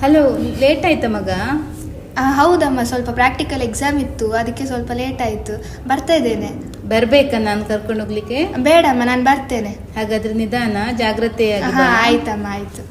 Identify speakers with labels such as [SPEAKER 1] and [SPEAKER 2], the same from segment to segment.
[SPEAKER 1] Hello, late ಆಯ್ತಾ ಮಗ?
[SPEAKER 2] ಹೌದಮ್ಮ, ಸ್ವಲ್ಪ ಪ್ರಾಕ್ಟಿಕಲ್ ಎಕ್ಸಾಮ್ ಇತ್ತು, ಅದಕ್ಕೆ ಸ್ವಲ್ಪ ಲೇಟ್ ಆಯಿತು. ಬರ್ತಾ ಇದ್ದೇನೆ.
[SPEAKER 1] ಬರ್ಬೇಕಾ ನಾನು ಕರ್ಕೊಂಡು ಹೋಗ್ಲಿಕ್ಕೆ?
[SPEAKER 2] ಬೇಡಮ್ಮ, ನಾನು ಬರ್ತೇನೆ.
[SPEAKER 1] ಹಾಗಾದ್ರೆ ನಿಧಾನ, ಜಾಗ್ರತೆಯಾಗಿ ಬಾ.
[SPEAKER 2] ಆಯ್ತಮ್ಮ, ಆಯ್ತು.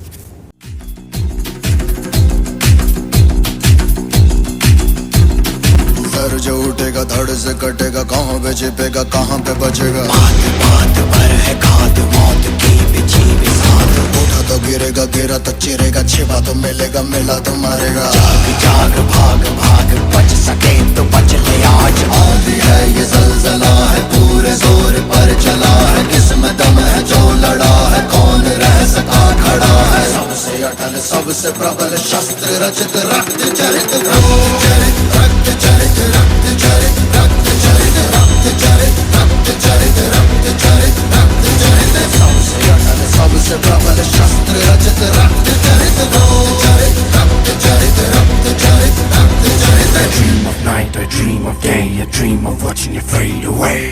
[SPEAKER 3] सर जो उठेगा धड़ से कटेगा, कहाँ पे छिपेगा कहाँ पे बचेगा। बात बात पर है घात, मौत की बिछी भी साथ। उठा तो गिरेगा, गिरा तो चिरेगा, छिपा तो मिलेगा, मिला तो मरेगा। जाग जाग भाग भाग, बच सके तो बच ले आज। आंधी है ये ज़लज़ला है, पूरे जोर पर चला है। किस्मत दम है जो लड़ा है, कौन रह सका खड़ा है। सबसे अटल सबसे प्रबल शस्त्र रचित, रक्त चरित रक्त चरित रक्त चरित रक्त चरित रक्त चरित रक्त चरित रक्त चरित रक्त चरित रक्त चरित। सबसे अटल सबसे प्रबल शस्त्र रचित, रक्त चरित रक्त चरित रक्त चरित रक्त चरित रक्त चरित।
[SPEAKER 4] I dream of night, I dream of day, I dream of watching you fade away.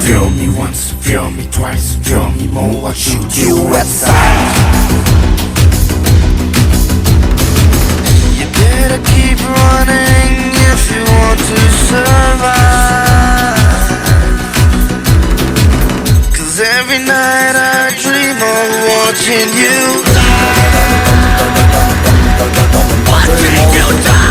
[SPEAKER 4] Feel me once, feel me twice, feel me more, I'll shoot you aside. You better keep running if you want to survive. 'Cause every night I dream of watching you die. Watching you die.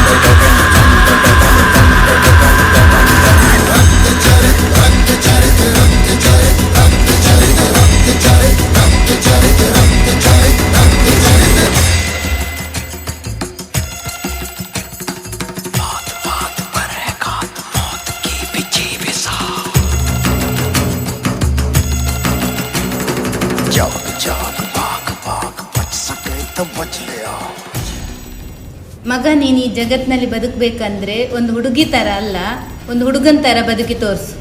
[SPEAKER 1] ಮಗ, ನೀನು ಈ ಜಗತ್ನಲ್ಲಿ ಬದುಕಬೇಕಂದ್ರೆ ಒಂದು ಹುಡುಗಿ ತರ ಅಲ್ಲ, ಒಂದು ಹುಡುಗನ ತರ ಬದುಕಿ ತೋರಿಸು.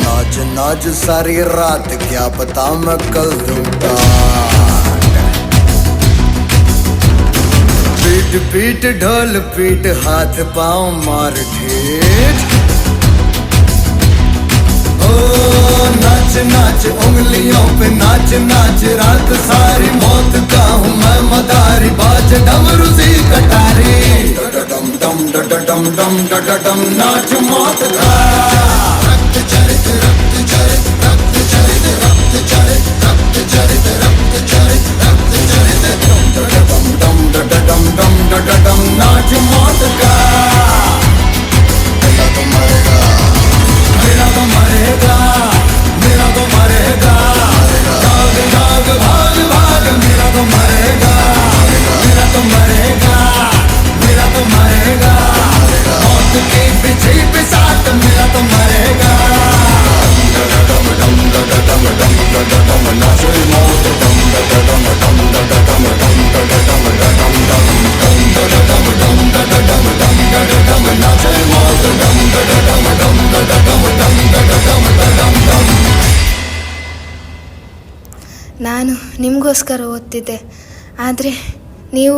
[SPEAKER 3] नाच नाच सारी रात, क्या पता मैं कल दूंगा। पीट पीट ढोल पीट, हाथ पाँव मार ठेठ। ओ नाच नाच उंगलियों पे नाच नाच, रात सारी मौत का हूँ मैं मदारी। बाज डमरू सी कटारी, डम डम डम डम डम, नाच मौत का। रक्त चरित रक्त चरित रक्त चरित रक्त चरित रक्त चरित रक्त चरित रक्त चरित। डम डम डम डम डम, नाच मौत का। मेरा तो मरेगा, मेरा तो मरेगा, मेरा तो मरेगा। जाग जाग भाग भाग, मेरा तो मरेगा, मेरा तो मरेगा, मेरा तो मरेगा। मौत के पीछे पे साथ, मेरा तो मरेगा। डम डम डम डम डम, नाच मौत। डम डम डम डम डम डम
[SPEAKER 2] ನಾನು ನಿಮಗೋಸ್ಕರ ಓದ್ತಿದ್ದೆ, ಆದರೆ ನೀವು